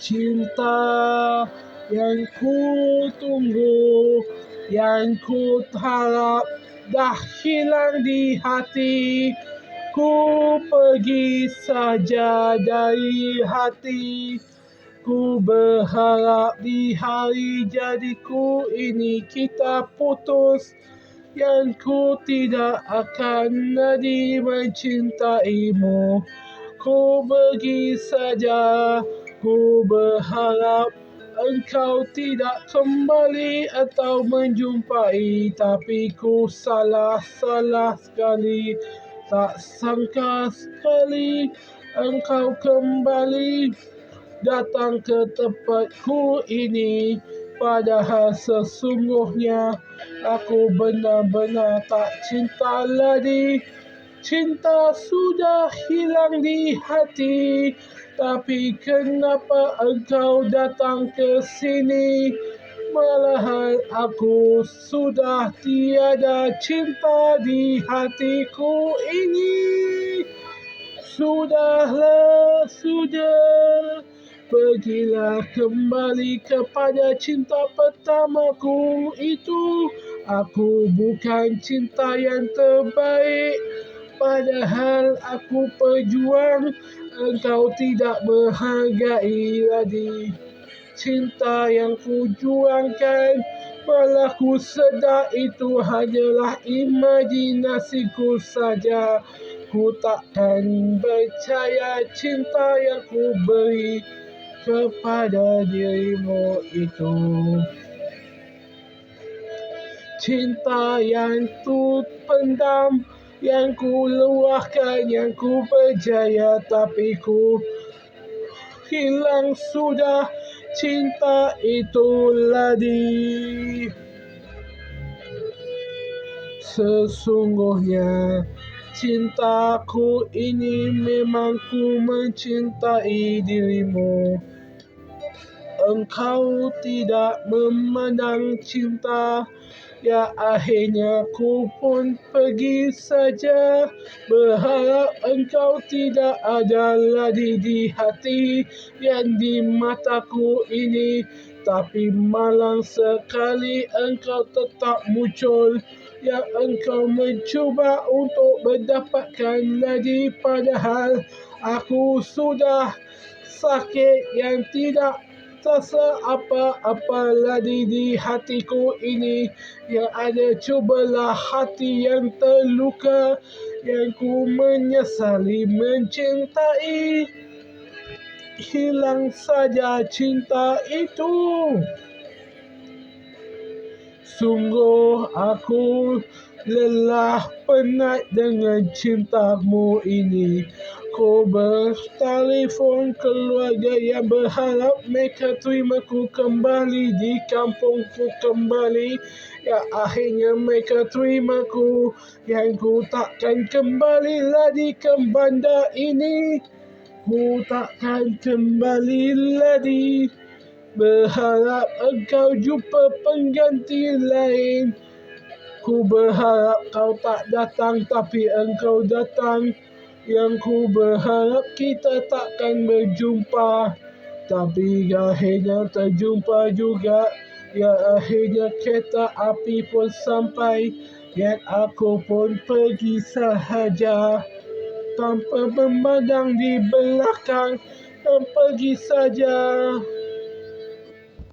Cinta yang ku tunggu, yang ku harap, dah hilang di hati. Ku pergi saja dari hati. Ku berharap di hari jadiku ini kita putus, yang ku tidak akan lagi mencintaimu. Ku pergi saja, ku berharap engkau tidak kembali atau menjumpai, tapi ku salah sekali, tak sangka sekali engkau kembali datang ke tempatku ini. Padahal sesungguhnya aku benar-benar tak cinta lagi. Cinta sudah hilang di hati, tapi kenapa engkau datang ke sini? Malahan aku sudah tiada cinta di hatiku ini. Sudahlah, sudah. Pergilah kembali kepada cinta pertamaku itu. Aku bukan cinta yang terbaik. Padahal aku berjuang, engkau tidak menghargai lagi cinta yang ku juangkan. Malah ku sedar itu hanyalah imajinasiku saja. Ku takkan percaya cinta yang ku beri kepada dirimu itu. Cinta yang ku pendam, yang ku luahkan, yang ku berjaya, tapi ku hilang sudah cinta itu lagi. Sesungguhnya cintaku ini memang ku mencintai dirimu. Engkau tidak memandang cinta, ya akhirnya ku pun pergi saja. Berharap engkau tidak ada lagi di hati yang di mataku ini. Tapi malang sekali engkau tetap muncul, yang engkau mencuba untuk mendapatkan lagi. Padahal aku sudah sakit yang tidak terasa apa-apa lagi di hatiku ini. Yang ada cubalah hati yang terluka, yang ku menyesali mencintai. Hilang saja cinta itu. Sungguh aku lelah penat dengan cintamu ini. Ku bertelefon keluarga yang berharap mereka terimaku kembali di kampungku kembali. Ya akhirnya mereka terimaku, yang ku takkan kembali lagi ke bandar ini. Ku takkan kembali lagi. Berharap engkau jumpa pengganti lain. Ku berharap kau tak datang, tapi engkau datang. Yang ku berharap kita takkan berjumpa, tapi akhirnya terjumpa juga. Ya akhirnya kereta api pun sampai, dan aku pun pergi sahaja tanpa memandang di belakang, dan pergi saja.